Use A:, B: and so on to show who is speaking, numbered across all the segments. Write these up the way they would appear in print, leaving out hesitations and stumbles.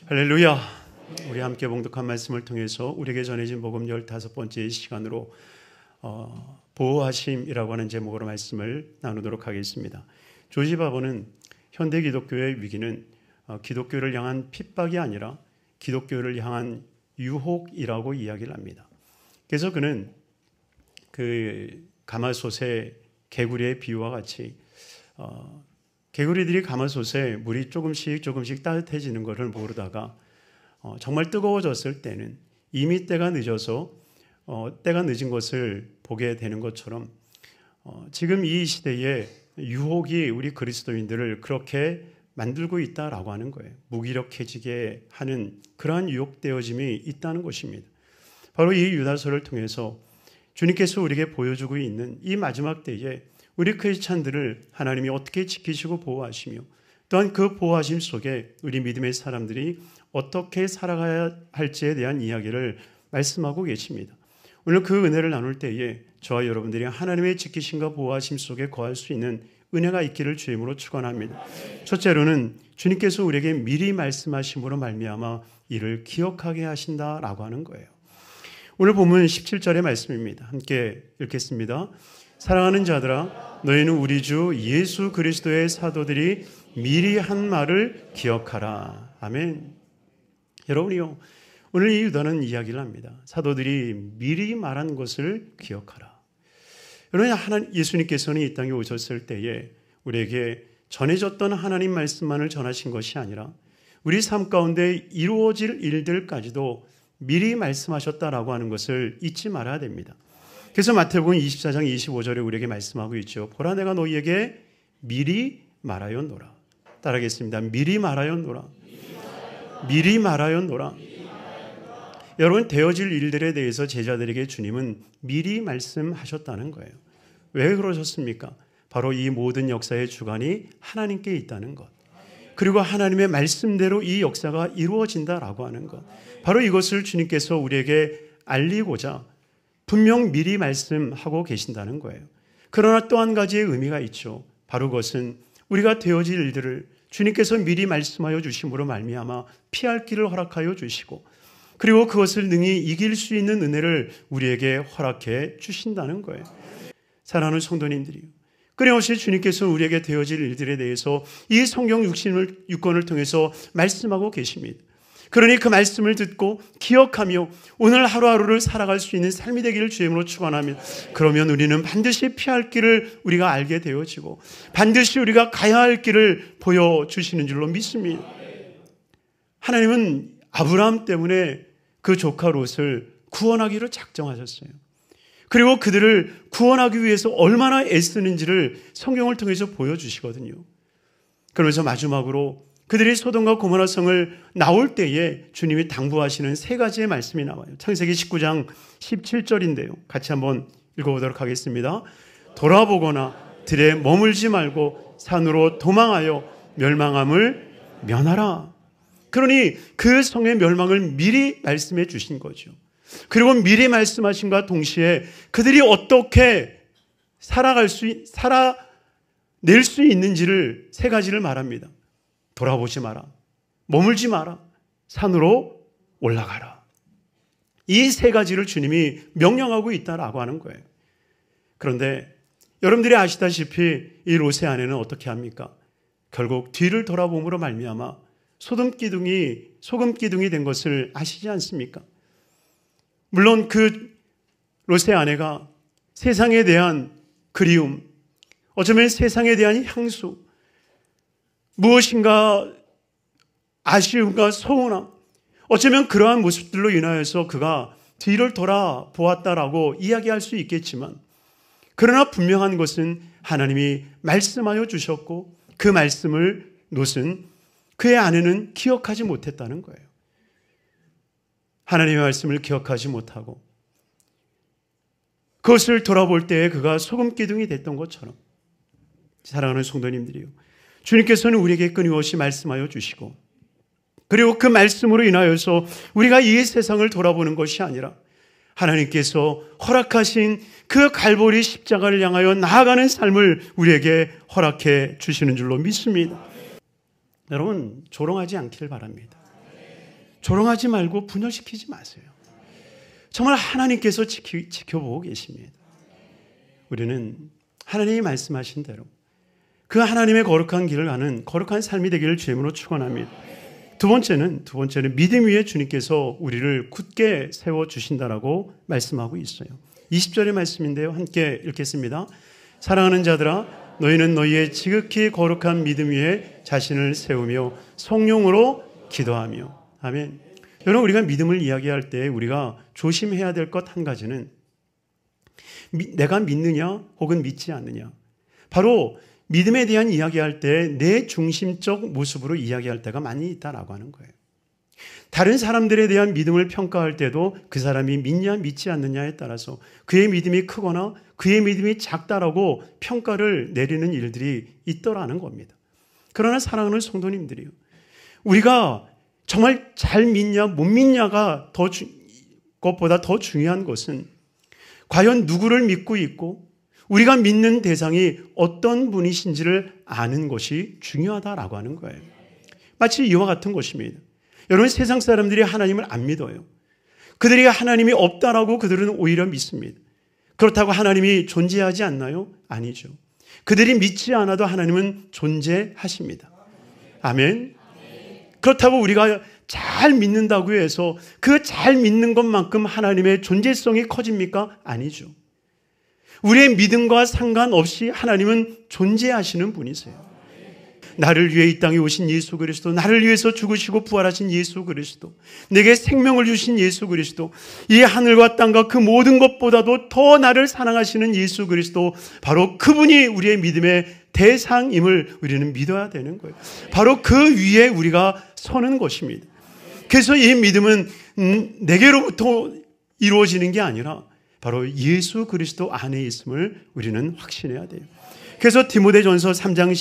A: 할렐루야. 우리 함께 봉독한 말씀을 통해서 우리에게 전해진 복음 15번째 시간으로 보호하심이라고 하는 제목으로 말씀을 나누도록 하겠습니다. 조지 바버는 현대 기독교의 위기는 기독교를 향한 핍박이 아니라 기독교를 향한 유혹이라고 이야기를 합니다. 그래서 그는 그 가마솥의 개구리의 비유와 같이 개구리들이 가마솥에 물이 조금씩 따뜻해지는 것을 모르다가 정말 뜨거워졌을 때는 이미 때가 늦어서 때가 늦은 것을 보게 되는 것처럼 지금 이 시대에 유혹이 우리 그리스도인들을 그렇게 만들고 있다라고 하는 거예요. 무기력해지게 하는 그러한 유혹되어짐이 있다는 것입니다. 바로 이 유다서를 통해서 주님께서 우리에게 보여주고 있는 이 마지막 때에 우리 크리스찬들을 하나님이 어떻게 지키시고 보호하시며 또한 그 보호하심 속에 우리 믿음의 사람들이 어떻게 살아가야 할지에 대한 이야기를 말씀하고 계십니다. 오늘 그 은혜를 나눌 때에 저와 여러분들이 하나님의 지키심과 보호하심 속에 거할 수 있는 은혜가 있기를 주의 이름으로 축원합니다. 첫째로는 주님께서 우리에게 미리 말씀하심으로 말미암아 이를 기억하게 하신다라고 하는 거예요. 오늘 본문 17절의 말씀입니다. 함께 읽겠습니다. 사랑하는 자들아, 너희는 우리 주 예수 그리스도의 사도들이 미리 한 말을 기억하라. 아멘. 여러분이요, 오늘 이 유다는 이야기를 합니다. 사도들이 미리 말한 것을 기억하라. 여러분, 예수님께서는 이 땅에 오셨을 때에 우리에게 전해졌던 하나님 말씀만을 전하신 것이 아니라 우리 삶 가운데 이루어질 일들까지도 미리 말씀하셨다라고 하는 것을 잊지 말아야 됩니다. 그래서 마태복음 24장 25절에 우리에게 말씀하고 있죠. 보라, 내가 너희에게 미리 말하여 노라. 따라하겠습니다. 미리 말하여 노라. 미리 말하여 노라. 여러분, 되어질 일들에 대해서 제자들에게 주님은 미리 말씀하셨다는 거예요. 왜 그러셨습니까? 바로 이 모든 역사의 주관이 하나님께 있다는 것. 그리고 하나님의 말씀대로 이 역사가 이루어진다라고 하는 것. 바로 이것을 주님께서 우리에게 알리고자 분명 미리 말씀하고 계신다는 거예요. 그러나 또 한 가지의 의미가 있죠. 바로 그것은 우리가 되어질 일들을 주님께서 미리 말씀하여 주심으로 말미암아 피할 길을 허락하여 주시고 그리고 그것을 능히 이길 수 있는 은혜를 우리에게 허락해 주신다는 거예요. 사랑하는 성도님들이요, 끊임없이 주님께서 우리에게 되어질 일들에 대해서 이 성경 육권을 통해서 말씀하고 계십니다. 그러니 그 말씀을 듣고 기억하며 오늘 하루하루를 살아갈 수 있는 삶이 되기를 주의 이름으로 축원합니다. 그러면 우리는 반드시 피할 길을 우리가 알게 되어지고 반드시 우리가 가야 할 길을 보여주시는 줄로 믿습니다. 하나님은 아브라함 때문에 그 조카 롯을 구원하기로 작정하셨어요. 그리고 그들을 구원하기 위해서 얼마나 애쓰는지를 성경을 통해서 보여주시거든요. 그러면서 마지막으로 그들이 소돔과 고모라 성을 나올 때에 주님이 당부하시는 세 가지의 말씀이 나와요. 창세기 19장 17절인데요. 같이 한번 읽어보도록 하겠습니다. 돌아보거나 들에 머물지 말고 산으로 도망하여 멸망함을 면하라. 그러니 그 성의 멸망을 미리 말씀해 주신 거죠. 그리고 미리 말씀하신과 동시에 그들이 어떻게 살아낼 수 있는지를 세 가지를 말합니다. 돌아보지 마라. 머물지 마라. 산으로 올라가라. 이 세 가지를 주님이 명령하고 있다라고 하는 거예요. 그런데 여러분들이 아시다시피 이 롯의 아내는 어떻게 합니까? 결국 뒤를 돌아봄으로 말미암아 소금 기둥이 된 것을 아시지 않습니까? 물론 그 롯의 아내가 세상에 대한 그리움, 어쩌면 세상에 대한 향수, 무엇인가 아쉬움과 서운함, 어쩌면 그러한 모습들로 인하여서 그가 뒤를 돌아보았다라고 이야기할 수 있겠지만 그러나 분명한 것은 하나님이 말씀하여 주셨고 그 말씀을 롯은 그의 아내는 기억하지 못했다는 거예요. 하나님의 말씀을 기억하지 못하고 그것을 돌아볼 때에 그가 소금 기둥이 됐던 것처럼 사랑하는 성도님들이요, 주님께서는 우리에게 끊임없이 말씀하여 주시고 그리고 그 말씀으로 인하여서 우리가 이 세상을 돌아보는 것이 아니라 하나님께서 허락하신 그 갈보리 십자가를 향하여 나아가는 삶을 우리에게 허락해 주시는 줄로 믿습니다. 여러분, 조롱하지 않기를 바랍니다. 조롱하지 말고 분열시키지 마세요. 정말 하나님께서 지켜보고 계십니다. 우리는 하나님이 말씀하신 대로 그 하나님의 거룩한 길을 가는 거룩한 삶이 되기를 주님으로 축원합니다. 두 번째는 믿음 위에 주님께서 우리를 굳게 세워주신다라고 말씀하고 있어요. 20절의 말씀인데요. 함께 읽겠습니다. 사랑하는 자들아, 너희는 너희의 지극히 거룩한 믿음 위에 자신을 세우며 성령으로 기도하며. 아멘. 여러분, 우리가 믿음을 이야기할 때 우리가 조심해야 될 것 한 가지는 내가 믿느냐 혹은 믿지 않느냐. 바로 믿음에 대한 이야기할 때 내 중심적 모습으로 이야기할 때가 많이 있다라고 하는 거예요. 다른 사람들에 대한 믿음을 평가할 때도 그 사람이 믿냐 믿지 않느냐에 따라서 그의 믿음이 크거나 그의 믿음이 작다라고 평가를 내리는 일들이 있더라는 겁니다. 그러나 사랑하는 성도님들이요, 우리가 정말 잘 믿냐 못 믿냐가 것보다 더 중요한 것은 과연 누구를 믿고 있고 우리가 믿는 대상이 어떤 분이신지를 아는 것이 중요하다라고 하는 거예요. 마치 이와 같은 것입니다. 여러분, 세상 사람들이 하나님을 안 믿어요. 그들이 하나님이 없다라고 그들은 오히려 믿습니다. 그렇다고 하나님이 존재하지 않나요? 아니죠. 그들이 믿지 않아도 하나님은 존재하십니다. 아멘. 그렇다고 우리가 잘 믿는다고 해서 그 잘 믿는 것만큼 하나님의 존재성이 커집니까? 아니죠. 우리의 믿음과 상관없이 하나님은 존재하시는 분이세요. 나를 위해 이 땅에 오신 예수 그리스도, 나를 위해서 죽으시고 부활하신 예수 그리스도, 내게 생명을 주신 예수 그리스도, 이 하늘과 땅과 그 모든 것보다도 더 나를 사랑하시는 예수 그리스도, 바로 그분이 우리의 믿음의 대상임을 우리는 믿어야 되는 거예요. 바로 그 위에 우리가 서는 것입니다. 그래서 이 믿음은 내게로부터 이루어지는 게 아니라 바로 예수 그리스도 안에 있음을 우리는 확신해야 돼요. 그래서 디모데전서 3장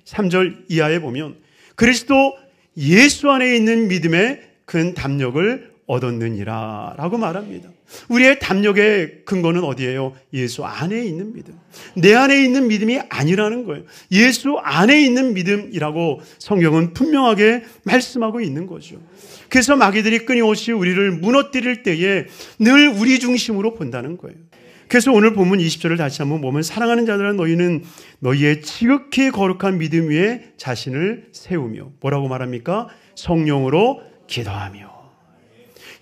A: 13절 이하에 보면 그리스도 예수 안에 있는 믿음의 큰 담력을 얻었느니라 라고 말합니다. 우리의 담력의 근거는 어디예요? 예수 안에 있는 믿음. 내 안에 있는 믿음이 아니라는 거예요. 예수 안에 있는 믿음이라고 성경은 분명하게 말씀하고 있는 거죠. 그래서 마귀들이 끊임없이 우리를 무너뜨릴 때에 늘 우리 중심으로 본다는 거예요. 그래서 오늘 본문 20절을 다시 한번 보면 사랑하는 자들아, 너희는 너희의 지극히 거룩한 믿음 위에 자신을 세우며 뭐라고 말합니까? 성령으로 기도하며.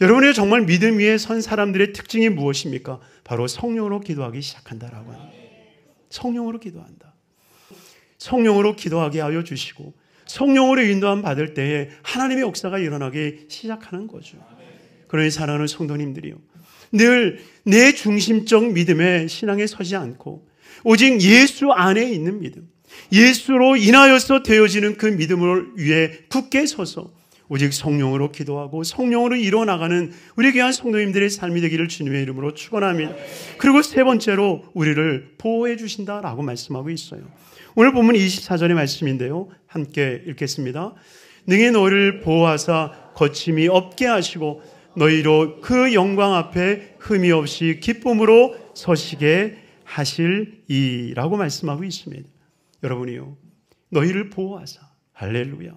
A: 여러분의 정말 믿음 위에 선 사람들의 특징이 무엇입니까? 바로 성령으로 기도하기 시작한다라고 합니다. 성령으로 기도한다. 성령으로 기도하게 하여 주시고 성령으로 인도함 받을 때에 하나님의 역사가 일어나기 시작하는 거죠. 그러니 사랑하는 성도님들이요, 늘 내 중심적 믿음의 신앙에 서지 않고 오직 예수 안에 있는 믿음, 예수로 인하여서 되어지는 그 믿음을 위해 굳게 서서 오직 성령으로 기도하고 성령으로 이루어나가는 우리 귀한 성도님들의 삶이 되기를 주님의 이름으로 축원합니다. 그리고 세 번째로 우리를 보호해 주신다라고 말씀하고 있어요. 오늘 본문 24절의 말씀인데요, 함께 읽겠습니다. 능히 너희를 보호하사 거침이 없게 하시고 너희로 그 영광 앞에 흠이 없이 기쁨으로 서시게 하실이라고 말씀하고 있습니다. 여러분이요, 너희를 보호하사, 할렐루야,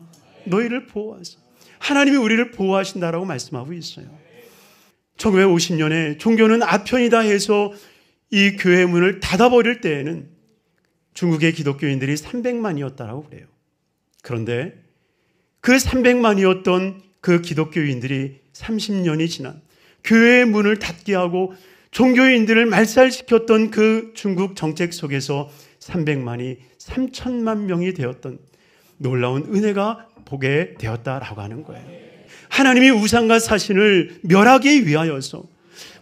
A: 너희를 보호하사, 하나님이 우리를 보호하신다라고 말씀하고 있어요. 1950년에 종교는 아편이다 해서 이 교회 문을 닫아버릴 때에는 중국의 기독교인들이 300만이었다라고 그래요. 그런데 그 300만이었던 그 기독교인들이 30년이 지난 교회의 문을 닫게 하고 종교인들을 말살시켰던 그 중국 정책 속에서 300만이 3천만 명이 되었던 놀라운 은혜가 보게 되었다라고 하는 거예요. 하나님이 우상과 사신을 멸하기 위하여서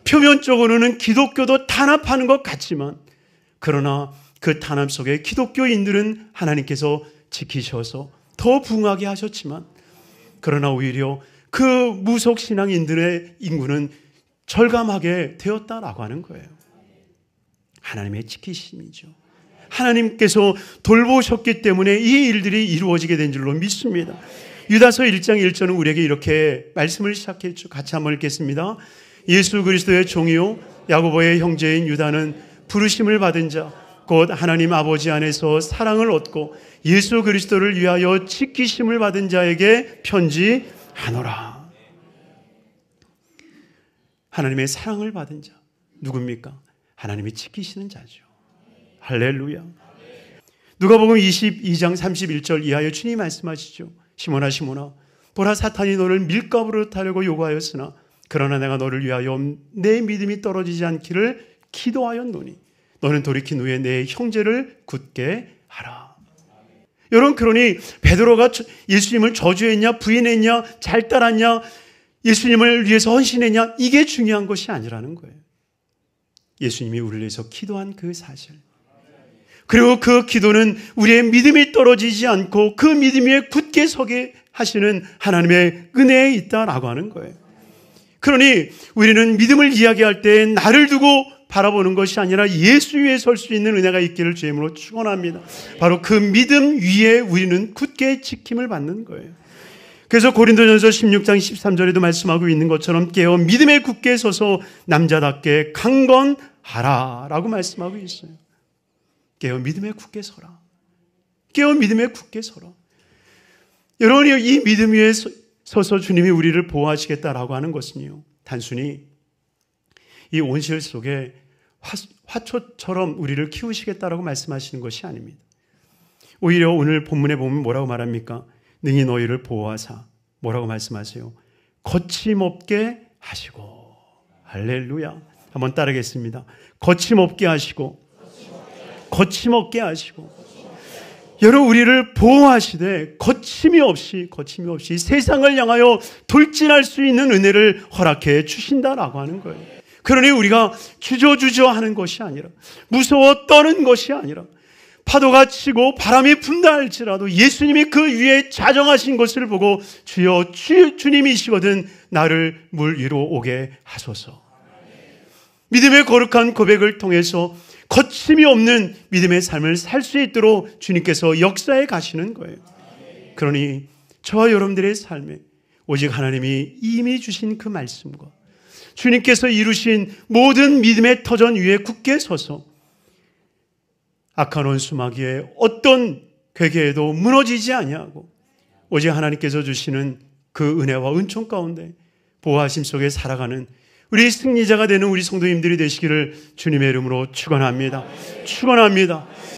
A: 표면적으로는 기독교도 탄압하는 것 같지만 그러나 그 탄압 속에 기독교인들은 하나님께서 지키셔서 더 부흥하게 하셨지만 그러나 오히려 그 무속신앙인들의 인구는 절감하게 되었다라고 하는 거예요. 하나님의 지키심이죠. 하나님께서 돌보셨기 때문에 이 일들이 이루어지게 된 줄로 믿습니다. 유다서 1장 1절은 우리에게 이렇게 말씀을 시작했죠. 같이 한번 읽겠습니다. 예수 그리스도의 종이요 야고보의 형제인 유다는 부르심을 받은 자 곧 하나님 아버지 안에서 사랑을 얻고 예수 그리스도를 위하여 지키심을 받은 자에게 편지하노라. 하나님의 사랑을 받은 자. 누굽니까? 하나님이 지키시는 자죠. 할렐루야. 누가복음 22장 31절 이하에 주님이 말씀하시죠. 시몬아 시몬아 보라 사탄이 너를 밀가부로 타려고 요구하였으나 그러나 내가 너를 위하여 내 믿음이 떨어지지 않기를 기도하였노니 너는 돌이킨 후에 내 형제를 굳게 하라. 여러분, 그러니 베드로가 예수님을 저주했냐 부인했냐 잘 따랐냐 예수님을 위해서 헌신했냐 이게 중요한 것이 아니라는 거예요. 예수님이 우리를 위해서 기도한 그 사실, 그리고 그 기도는 우리의 믿음이 떨어지지 않고 그 믿음 위에 굳게 서게 하시는 하나님의 은혜에 있다라고 하는 거예요. 그러니 우리는 믿음을 이야기할 때 나를 두고 바라보는 것이 아니라 예수 위에 설 수 있는 은혜가 있기를 주의 이름으로 축원합니다. 바로 그 믿음 위에 우리는 굳게 지킴을 받는 거예요. 그래서 고린도전서 16장 13절에도 말씀하고 있는 것처럼 깨어 믿음에 굳게 서서 남자답게 강건하라 라고 말씀하고 있어요. 깨어 믿음에 굳게 서라. 깨어 믿음에 굳게 서라. 여러분이 이 믿음 위에 서서 주님이 우리를 보호하시겠다라고 하는 것은요, 단순히 이 온실 속에 화초처럼 우리를 키우시겠다라고 말씀하시는 것이 아닙니다. 오히려 오늘 본문에 보면 뭐라고 말합니까? 능히 너희를 보호하사 뭐라고 말씀하세요? 거침없게 하시고. 할렐루야. 한번 따르겠습니다. 거침없게 하시고, 거침없게 하시고. 여러분, 우리를 보호하시되 거침이 없이 세상을 향하여 돌진할 수 있는 은혜를 허락해 주신다라고 하는 거예요. 그러니 우리가 주저주저 하는 것이 아니라, 무서워 떠는 것이 아니라, 파도가 치고 바람이 분다 할지라도 예수님이 그 위에 자정하신 것을 보고 주여 주님이시거든 나를 물 위로 오게 하소서. 믿음의 거룩한 고백을 통해서 거침이 없는 믿음의 삶을 살 수 있도록 주님께서 역사해 가시는 거예요. 그러니 저와 여러분들의 삶에 오직 하나님이 이미 주신 그 말씀과 주님께서 이루신 모든 믿음의 터전 위에 굳게 서서 악한 원수마귀의 어떤 괴계에도 무너지지 아니하고 오직 하나님께서 주시는 그 은혜와 은총 가운데 보호하심 속에 살아가는 우리 승리자가 되는 우리 성도님들이 되시기를 주님의 이름으로 축원합니다. 축원합니다.